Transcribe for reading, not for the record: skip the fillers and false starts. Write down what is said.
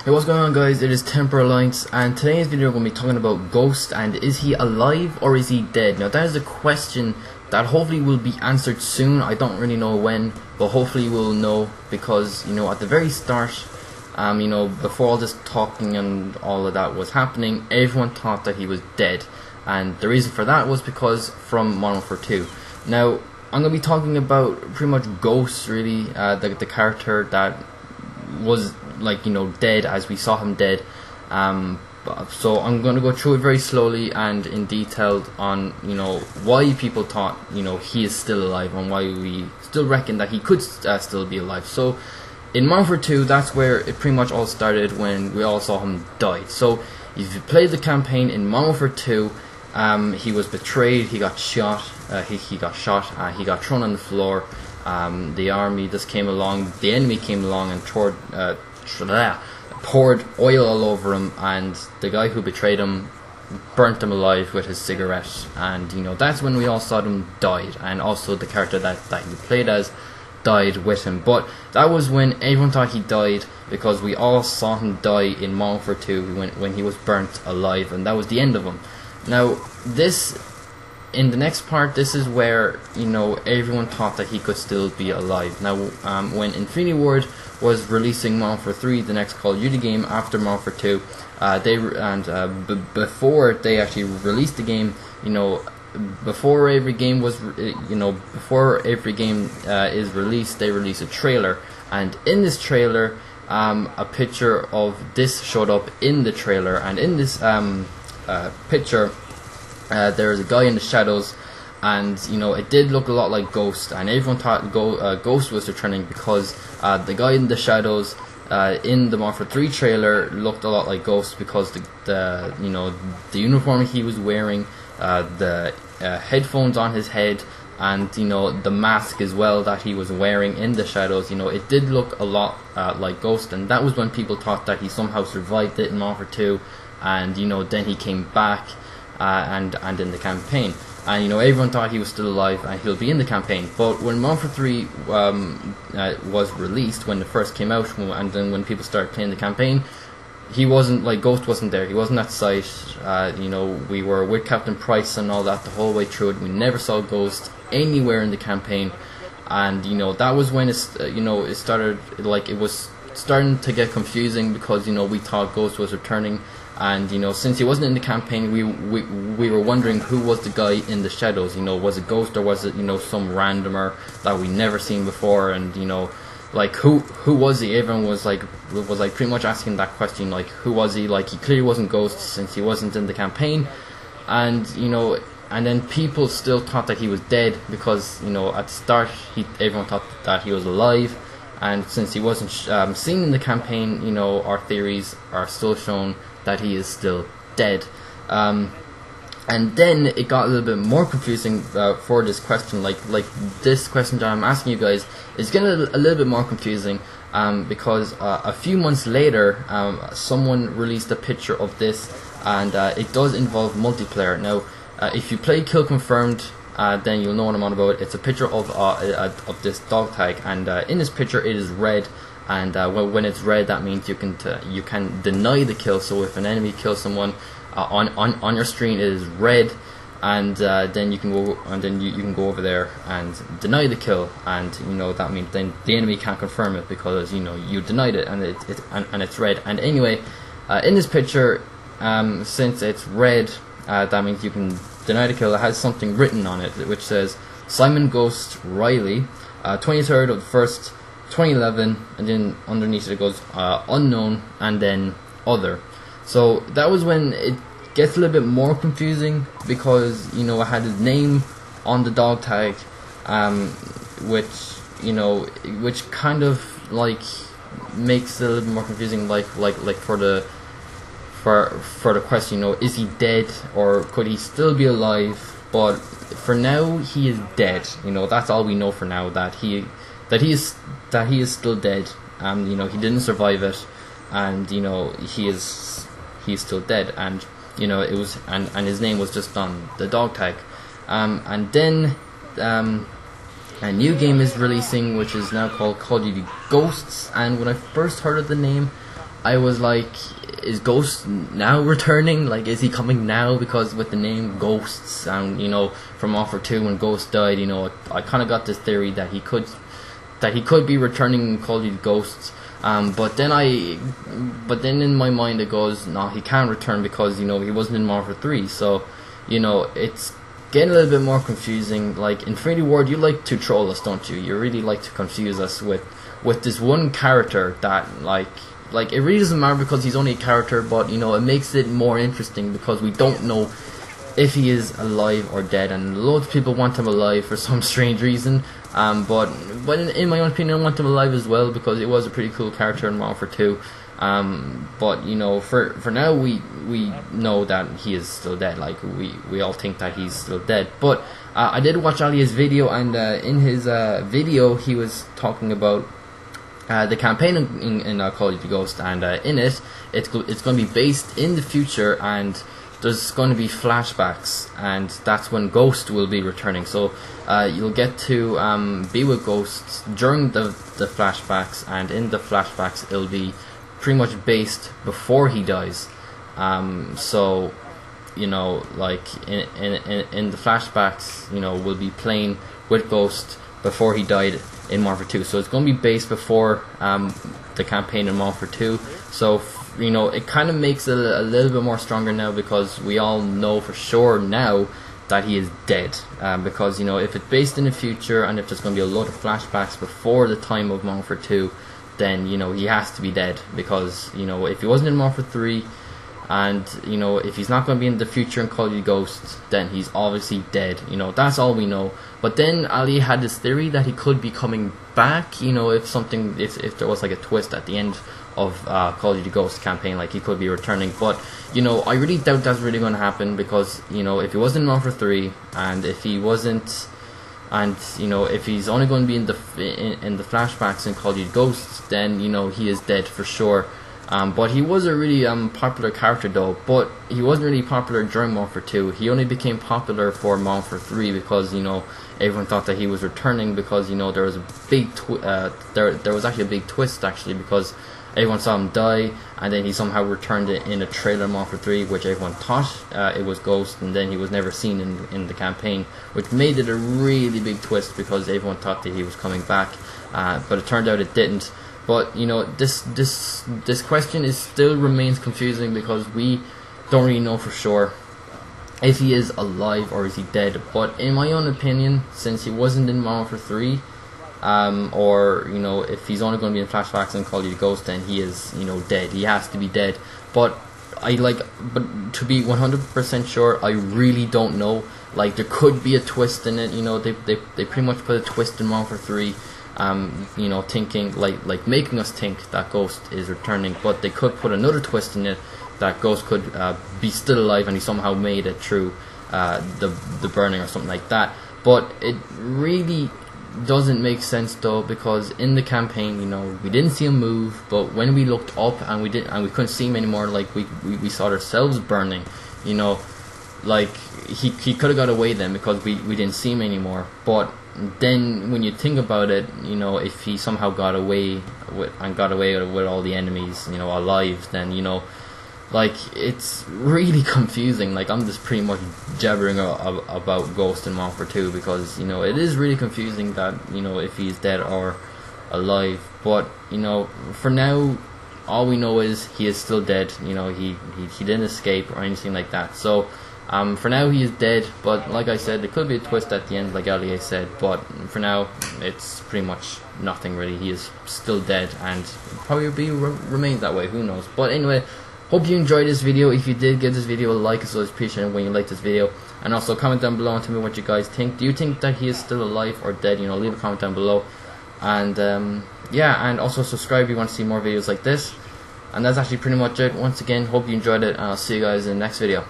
Hey, what's going on, guys? It is TemperAlliance, and today's video we're going to be talking about Ghost, and is he alive or is he dead? Now that is a question that hopefully will be answered soon. I don't really know when, but hopefully we'll know, because at the very start, before all this talking and all of that was happening, everyone thought that he was dead, and the reason for that was because from Modern Warfare 2. Now I'm going to be talking about pretty much Ghost, really, the character that was dead as we saw him dead. So I'm going to go through it very slowly and in detail on why people thought he is still alive and why we still reckon that he could still be alive. So in Modern Warfare 2, that's where it pretty much all started, when we all saw him die. So if you played the campaign in Modern Warfare 2, he was betrayed, he got shot, he got thrown on the floor. The army just came along, the enemy came along and poured oil all over him, and the guy who betrayed him burnt him alive with his cigarette, and that's when we all saw him died, and also the character that he played as died with him. But that was when everyone thought he died, because we all saw him die in Modern Warfare 2 when he was burnt alive, and that was the end of him. Now in the next part, this is where everyone thought that he could still be alive. Now when Infinity Ward was releasing Modern Warfare 3, the next Call of Duty game after Modern Warfare 2, before they actually released the game, before every game is released, they release a trailer, and in this trailer, a picture of this showed up in the trailer, and in this picture, there's a guy in the shadows, and it did look a lot like Ghost, and everyone thought Ghost was returning, because the guy in the shadows in the Modern Warfare 3 trailer looked a lot like Ghost, because the uniform he was wearing, the headphones on his head, and the mask as well that he was wearing in the shadows, it did look a lot like Ghost, and that was when people thought that he somehow survived it in Modern Warfare 2, and then he came back and in the campaign, and everyone thought he was still alive and he'll be in the campaign. But when Modern Warfare 3 was released, when it first came out, and then when people started playing the campaign, he wasn't, Ghost wasn't there, he wasn't at site. We were with Captain Price and all that the whole way through it. We never saw Ghost anywhere in the campaign, and that was when it started, it was starting to get confusing, because we thought Ghost was returning, and since he wasn't in the campaign, we were wondering who was the guy in the shadows. Was it Ghost, or was it some randomer that we never seen before? And who was he? Everyone was pretty much asking that question, who was he? He clearly wasn't Ghost, since he wasn't in the campaign, and and then people still thought that he was dead, because at the start everyone thought that he was alive, and since he wasn't seen in the campaign, our theories are still shown that he is still dead. And then it got a little bit more confusing for this question. This question that I'm asking you guys is getting a little bit more confusing, because a few months later, someone released a picture of this, and it does involve multiplayer. Now, if you play Kill Confirmed, then you'll know what I'm on about. It's a picture of this dog tag, and in this picture it is red, and when it's red, that means you can deny the kill. So if an enemy kills someone on your screen, it is red, and then you can go over there and deny the kill, and that means then the enemy can't confirm it, because you denied it, and it's red. And anyway, in this picture, since it's red, that means you can deny the kill. It has something written on it which says Simon Ghost Riley, 23rd of the 1st, 2011, and then underneath it goes unknown, and then other. So that was when it gets a little bit more confusing, because it had his name on the dog tag, which kind of makes it a little bit more confusing, for the question, is he dead, or could he still be alive? But for now, he is dead. That's all we know for now, that he is still dead. He didn't survive it, and he's still dead, and it was, and his name was just on the dog tag. And then a new game is releasing, which is now called Call of Duty Ghosts. And when I first heard of the name, I was like, is Ghost now returning? Like, is he coming now? Because with the name Ghosts, and you know, from Offer 2 when Ghost died, you know, I kind of got this theory that he could be returning in Call of Duty Ghosts. But then in my mind it goes, no, he can't return because, you know, he wasn't in Modern Warfare 3. So, you know, it's getting a little bit more confusing. Like, Infinity Ward, you like to troll us, don't you? You really like to confuse us with this one character that, like it really doesn't matter because he's only a character, but, you know, it makes it more interesting because we don't know if he is alive or dead, and loads of people want him alive for some strange reason. But in my own opinion, I want him alive as well because it was a pretty cool character in Modern Warfare 2. But you know, for now we know that he is still dead. Like we all think that he's still dead. But I did watch Ali's video, and in his video he was talking about the campaign in Call of Duty Ghost, and in it, it's going to be based in the future, and there's going to be flashbacks, and that's when Ghost will be returning. So you'll get to be with Ghost during the flashbacks, and in the flashbacks it'll be pretty much based before he dies. So, you know, like in the flashbacks, you know, we'll be playing with Ghost before he died in Modern Warfare 2. So it's going to be based before the campaign in Modern Warfare 2. So, you know, it kind of makes it a little bit more stronger now because we all know for sure now that he is dead. Because, you know, if it's based in the future and if there's going to be a lot of flashbacks before the time of Modern Warfare 2, then, you know, he has to be dead. Because, you know, if he wasn't in Modern Warfare 3, and, you know, if he's not going to be in the future in Call of Duty Ghosts, then he's obviously dead. You know, that's all we know. But then Ali had this theory that he could be coming back, you know, if there was like a twist at the end of Call of Duty Ghosts campaign, like he could be returning. But, you know, I really doubt that's really going to happen because, you know, if he wasn't in Modern Warfare 3, and if he wasn't, and, you know, if he's only going to be in the flashbacks in Call of Duty Ghosts, then, you know, he is dead for sure. But he was a really popular character though, but he wasn't really popular during Modern Warfare 2. He only became popular for Modern Warfare 3 because, you know, everyone thought that he was returning because, you know, there was a big there was actually a big twist actually because everyone saw him die, and then he somehow returned it in a trailer Modern Warfare 3, which everyone thought it was Ghost, and then he was never seen in the campaign, which made it a really big twist because everyone thought that he was coming back, but it turned out it didn't. But, you know, this question still remains confusing because we don't really know for sure if he is alive or is he dead. But in my own opinion, since he wasn't in Modern Warfare 3, or, you know, if he's only going to be in flashbacks and Call of Duty Ghost, then he is, you know, dead. He has to be dead. But but to be 100% sure, I really don't know. Like, there could be a twist in it. You know, they pretty much put a twist in Modern Warfare 3. You know, thinking like making us think that Ghost is returning, but they could put another twist in it that Ghost could be still alive and he somehow made it through the burning or something like that. But it really doesn't make sense though, because in the campaign, you know, we didn't see him move, but when we looked up and we couldn't see him anymore, like we saw ourselves burning. You know, like he could have got away then because we didn't see him anymore. But then when you think about it, you know, if he somehow got away with all the enemies, you know, alive, then, you know, like, it's really confusing. Like, I'm just pretty much jabbering about Ghost in Modern Warfare 2 because, you know, it is really confusing that, you know, if he's dead or alive. But, you know, for now, all we know is he is still dead. You know, he didn't escape or anything like that. So for now he is dead, but like I said, there could be a twist at the end, like Ali said, but for now it's pretty much nothing really. He is still dead and probably remain that way, who knows. But anyway, hope you enjoyed this video. If you did, give this video a like. It's always appreciated when you like this video, and also comment down below and tell me what you guys think. Do you think that he is still alive or dead? You know, leave a comment down below, and yeah, and also subscribe if you want to see more videos like this. And that's actually pretty much it. Once again, hope you enjoyed it, and I'll see you guys in the next video.